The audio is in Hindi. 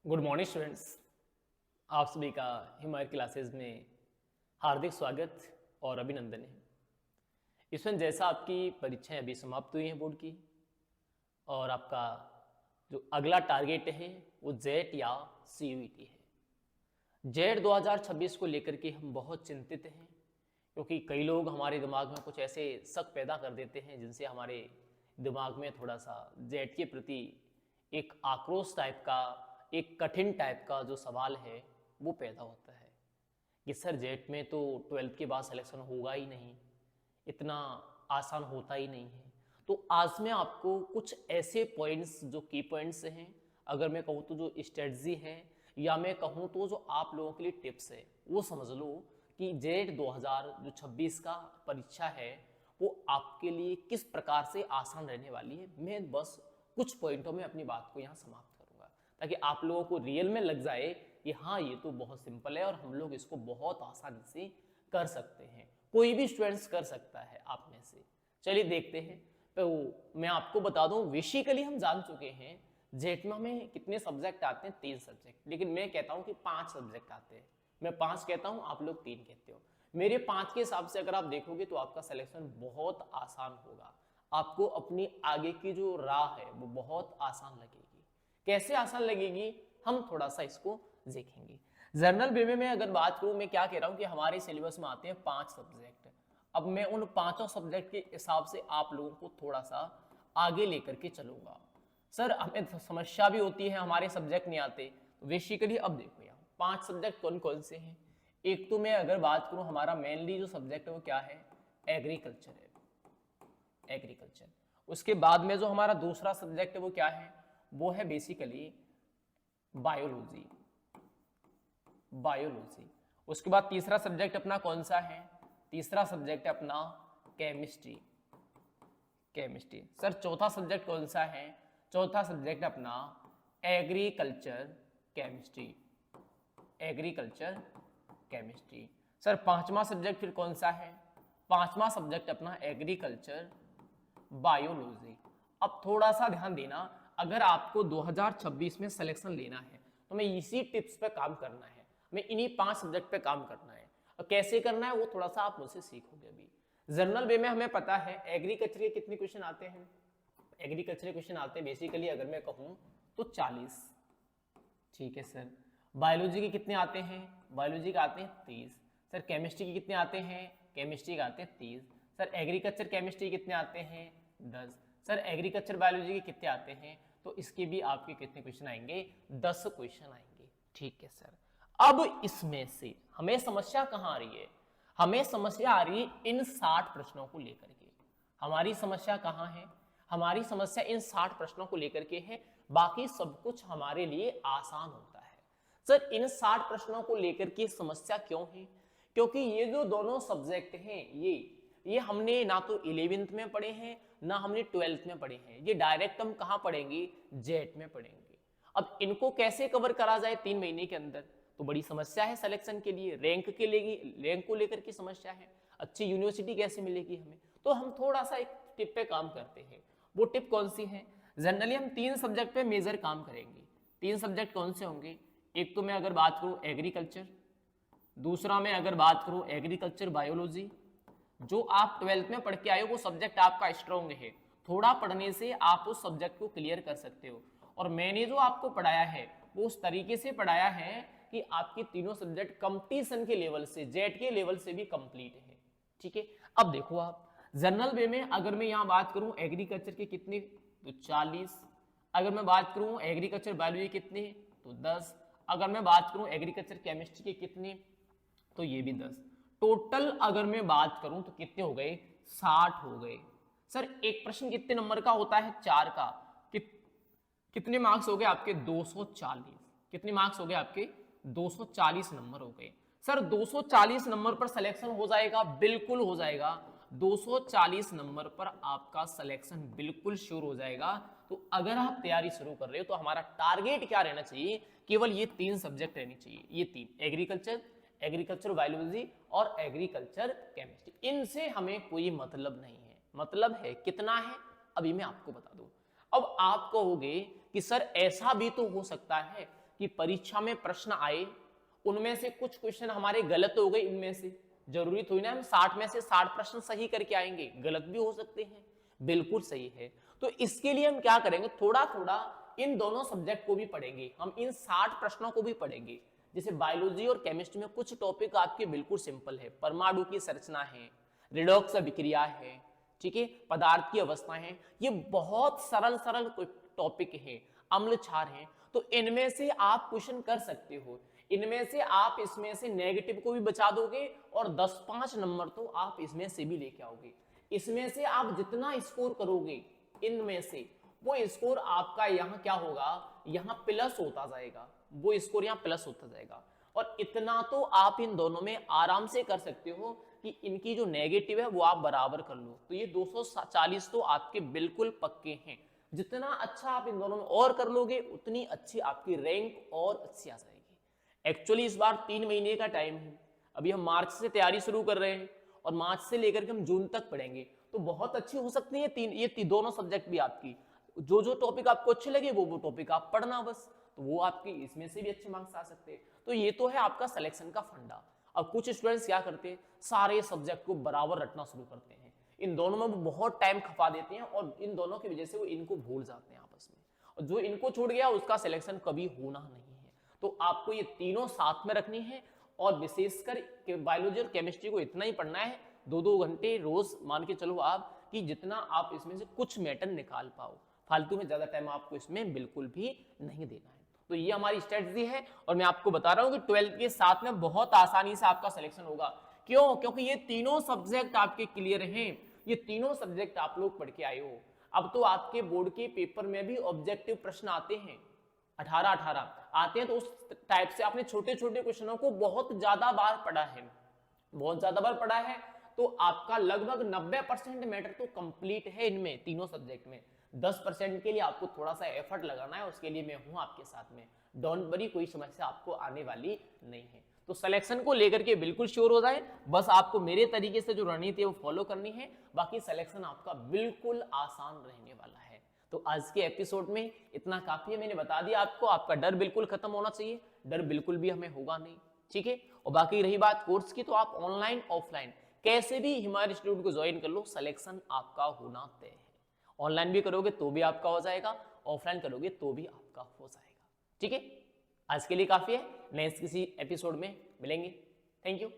Good morning students. आप सभी का हिमायत क्लासेस में हार्दिक स्वागत और अभिनंदन है। इसमें जैसा आपकी परीक्षाएं अभी समाप्त हुई हैं बोर्ड की, और आपका जो अगला टारगेट है वो जेट या सीयूईटी है। जेट 2026 को लेकर के हम बहुत चिंतित हैं, क्योंकि कई लोग हमारे दिमाग में कुछ ऐसे शक पैदा कर देते हैं जिनसे हमारे दिमाग में थोड़ा सा जेट के प्रति एक आक्रोश टाइप का, एक कठिन टाइप का जो सवाल है वो पैदा होता है कि सर जेट में तो 12th के बाद सिलेक्शन होगा ही नहीं, इतना आसान होता ही नहीं है। तो आज मैं आपको कुछ ऐसे पॉइंट्स जो की पॉइंट्स हैं, अगर मैं कहूँ तो जो स्ट्रेटजी है, या मैं कहूँ तो जो आप लोगों के लिए टिप्स है, वो समझ लो कि जेट 2026 का परीक्षा है वो आपके लिए किस प्रकार से आसान रहने वाली है। मैं बस कुछ पॉइंटों में अपनी बात को यहाँ समाप्त करूंगा, ताकि आप लोगों को रियल में लग जाए कि हाँ ये तो बहुत सिंपल है और हम लोग इसको बहुत आसानी से कर सकते हैं, कोई भी स्टूडेंट्स कर सकता है आप में से। चलिए देखते हैं। तो मैं आपको बता दूं, बेसिकली हम जान चुके हैं जेट में हमें कितने सब्जेक्ट आते हैं, 3 सब्जेक्ट, लेकिन मैं कहता हूं कि 5 सब्जेक्ट आते हैं। मैं 5 कहता हूं, आप लोग 3 कहते हो। मेरे 5 के हिसाब से अगर आप देखोगे तो आपका सिलेक्शन बहुत आसान होगा, आपको अपनी आगे की जो राह है वो बहुत आसान लगेगी। कैसे आसान लगेगी हम थोड़ा सा इसको देखेंगे। जर्नल वे में मैं अगर बात करूं, मैं क्या कह रहा हूं कि हमारे सिलेबस में आते हैं 5 सब्जेक्ट। अब मैं उन 5 सब्जेक्ट के हिसाब से आप लोगों को थोड़ा सा आगे लेकर के चलूंगा। सर हमें समस्या भी होती है, हमारे सब्जेक्ट नहीं आते। बेसिकली अब देखो यहाँ 5 सब्जेक्ट कौन कौन से हैं। एक तो मैं अगर बात करूं, हमारा मेनली जो सब्जेक्ट है वो क्या है, एग्रीकल्चर है, एग्रीकल्चर। उसके बाद में जो हमारा दूसरा सब्जेक्ट है वो क्या है, वो है बेसिकली बायोलॉजी, बायोलॉजी। उसके बाद तीसरा सब्जेक्ट अपना कौन सा है, तीसरा सब्जेक्ट है अपना केमिस्ट्री, केमिस्ट्री। सर चौथा सब्जेक्ट कौन सा है, चौथा सब्जेक्ट अपना agriculture chemistry, agriculture chemistry. Sir पांचवा सब्जेक्ट फिर कौन सा है, पांचवा सब्जेक्ट अपना एग्रीकल्चर बायोलॉजी। अब थोड़ा सा ध्यान देना, अगर आपको 2026 में सिलेक्शन लेना है तो मैं इसी टिप्स पे काम करना है, मैं इन्हीं 5 सब्जेक्ट पे काम करना है। और कैसे करना है वो थोड़ा सा आप मुझसे सीखोगे। अभी जनरल वे में हमें पता है एग्रीकल्चर के कितने क्वेश्चन आते हैं, एग्रीकल्चर के क्वेश्चन आते हैं बेसिकली अगर मैं कहूं तो 40। ठीक है सर। बायोलॉजी के कितने आते हैं, बायोलॉजी के आते हैं 30। सर केमिस्ट्री के कितने आते हैं, केमिस्ट्री के आते हैं 30। सर एग्रीकल्चर केमिस्ट्री कितने आते हैं, 10। सर एग्रीकल्चर बायोलॉजी के कितने आते हैं, तो इसके भी आपके कितने क्वेश्चन आएंगे, 10 क्वेश्चन आएंगे। ठीक है सर। अब इसमें से हमें समस्या कहां आ रही है, हमें समस्या आ रही है इन 60 प्रश्नों को लेकर के। हमारी समस्या कहां है, हमारी समस्या इन 60 प्रश्नों को लेकर के है, बाकी सब कुछ हमारे लिए आसान होता है। सर इन 60 प्रश्नों को लेकर के समस्या क्यों है, क्योंकि ये जो दोनों सब्जेक्ट हैं ये हमने ना तो 11th में पढ़े हैं ना हमने 12th में पढ़े हैं, ये डायरेक्ट हम कहां पढ़ेंगे, जेट में पढ़ेंगे। अब इनको कैसे कवर करा जाए 3 महीने के अंदर, तो बड़ी समस्या है सिलेक्शन के लिए, रैंक के लिए, रैंक को लेकर की समस्या है, अच्छी यूनिवर्सिटी कैसे मिलेगी हमें। तो हम थोड़ा सा एक टिप पे काम करते हैं। वो टिप कौन सी है, जनरली हम 3 सब्जेक्ट पे मेजर काम करेंगे। 3 सब्जेक्ट कौन से होंगे, एक तो मैं अगर बात करूं एग्रीकल्चर, दूसरा मैं अगर बात करूं एग्रीकल्चर बायोलॉजी। जो आप 12th में पढ़ के आए हो वो सब्जेक्ट आपका स्ट्रॉन्ग है, थोड़ा पढ़ने से आप उस सब्जेक्ट को क्लियर कर सकते हो। और मैंने जो आपको पढ़ाया है वो उस तरीके से पढ़ाया है कि आपके तीनों सब्जेक्ट कंपटीशन के लेवल से, जेट के लेवल से भी कंप्लीट है। ठीक है। अब देखो आप जनरल वे में अगर मैं यहां बात करूं एग्रीकल्चर के कितने, तो 40। अगर मैं बात करूं एग्रीकल्चर बायोलॉजी कितने, तो 10। अगर मैं बात करूं एग्रीकल्चर केमिस्ट्री के कितने, तो ये भी 10। टोटल अगर मैं बात करूं तो कितने हो गए, 60 हो गए। सर एक प्रश्न कितने नंबर का होता है, 4 का। कितने मार्क्स हो गए आपके, 240। कितने मार्क्स हो गए आपके, 240 नंबर हो गए। सर 240 नंबर पर सिलेक्शन हो जाएगा, बिल्कुल हो जाएगा। 240 नंबर पर आपका सिलेक्शन बिल्कुल श्योर हो जाएगा। तो अगर आप तैयारी शुरू कर रहे हो तो हमारा टारगेट क्या रहना चाहिए, केवल ये 3 सब्जेक्ट रहनी चाहिए, ये 3 एग्रीकल्चर, एग्रीकल्चर बायोलॉजी और एग्रीकल्चर केमिस्ट्री। इनसे हमें कोई मतलब नहीं है, मतलब है कितना है अभी मैं आपको बता दूं। अब आप कहोगे कि सर ऐसा भी तो हो सकता है कि परीक्षा में प्रश्न आए, उनमें से कुछ क्वेश्चन हमारे गलत हो गए, इनमें से जरूरी थोड़ी ना हम 60 में से 60 प्रश्न सही करके आएंगे, गलत भी हो सकते हैं, बिल्कुल सही है। तो इसके लिए हम क्या करेंगे, थोड़ा थोड़ा इन दोनों सब्जेक्ट को भी पढ़ेंगे, हम इन 60 प्रश्नों को भी पढ़ेंगे। जैसे बायोलॉजी और केमिस्ट्री में कुछ टॉपिक आपके बिल्कुल सिंपल है, परमाणु की संरचना है, रिडॉक्स अभिक्रिया है, ठीक है, पदार्थ की अवस्थाएं हैं, ये बहुत सरल सरल टॉपिक है, अम्ल क्षार है। तो इनमें से आप क्वेश्चन कर सकते हो, इनमें से आप इसमें से नेगेटिव को भी बचा दोगे और 10-5 नंबर तो आप इसमें से भी लेके आओगे। इसमें से आप जितना स्कोर करोगे इनमें से, वो स्कोर आपका यहाँ क्या होगा, यहाँ प्लस होता जाएगा, वो स्कोर यहाँ प्लस होता जाएगा। और इतना तो आप इन दोनों में आराम से कर सकते हो कि इनकी जो नेगेटिव है वो आप बराबर कर लो। तो ये 240 तो आपके बिल्कुल पक्के हैं। जितना अच्छा आप इन दोनों में और कर लोगे उतनी अच्छी आपकी रैंक और अच्छी आ जाएगी। एक्चुअली इस बार 3 महीने का टाइम है, अभी हम मार्च से तैयारी शुरू कर रहे हैं और मार्च से लेकर के हम जून तक पढ़ेंगे, तो बहुत अच्छी हो सकती है ये दोनों सब्जेक्ट भी आपकी। जो जो टॉपिक आपको अच्छे लगे वो टॉपिक आप पढ़ना बस, तो वो आपकी इसमें से भी अच्छे मार्क्स आ सकते हैं। तो ये तो है आपका सिलेक्शन का फंडा। अब कुछ स्टूडेंट्स क्या करते हैं, सारे सब्जेक्ट को बराबर रटना शुरू करते हैं, इन दोनों में वो बहुत टाइम खपा देते हैं और इन दोनों की वजह से वो इनको भूल जाते हैं आपस में, और जो इनको छूट गया उसका सिलेक्शन कभी होना नहीं है। तो आपको ये तीनों साथ में रखनी है और विशेषकर बायोलॉजी और केमिस्ट्री को इतना ही पढ़ना है, 2-2 घंटे रोज मान के चलो आप, कि जितना आप इसमें से कुछ मैटर निकाल पाओ, फालतू में ज्यादा टाइम आपको इसमें बिल्कुल भी नहीं देना है। तो ये हमारी स्ट्रेटजी है और मैं आपको बता रहा हूं कि 12th के साथ में बहुत आसानी से आपका सिलेक्शन होगा। क्यों? क्योंकि ये तीनों सब्जेक्ट आपके क्लियर हैं, ये तीनों सब्जेक्ट आप लोग पढ़ के आए हो। अब तो आपके बोर्ड के पेपर में भी ऑब्जेक्टिव प्रश्न आते हैं, 18-18 आते हैं, तो उस टाइप से आपने छोटे छोटे क्वेश्चनों को बहुत ज्यादा बार पढ़ा है, बहुत ज्यादा बार पढ़ा है, तो आपका लगभग 90% मैटर तो कंप्लीट है इनमें तीनों सब्जेक्ट में। 10% के लिए आपको थोड़ा सा एफर्ट लगाना है, उसके लिए मैं हूं आपके साथ में, डोंट वरी, कोई समस्या आपको आने वाली नहीं है। तो सिलेक्शन को लेकर के बिल्कुल श्योर हो जाए, बस आपको मेरे तरीके से जो रणनीति है वो फॉलो करनी है, बाकी सिलेक्शन आपका बिल्कुल आसान रहने वाला है। तो आज के एपिसोड में इतना काफी है, मैंने बता दिया आपको, आपका डर बिल्कुल खत्म होना चाहिए, डर बिल्कुल भी हमें होगा नहीं, ठीक है। और बाकी रही बात कोर्स की, तो आप ऑनलाइन ऑफलाइन कैसे भी हमारे इंस्टीट्यूट को ज्वाइन कर लो, सिलेक्शन आपका होना तय है। ऑनलाइन भी करोगे तो भी आपका हो जाएगा, ऑफलाइन करोगे तो भी आपका हो जाएगा, ठीक है। आज के लिए काफी है, नेक्स्ट किसी एपिसोड में मिलेंगे। Thank you.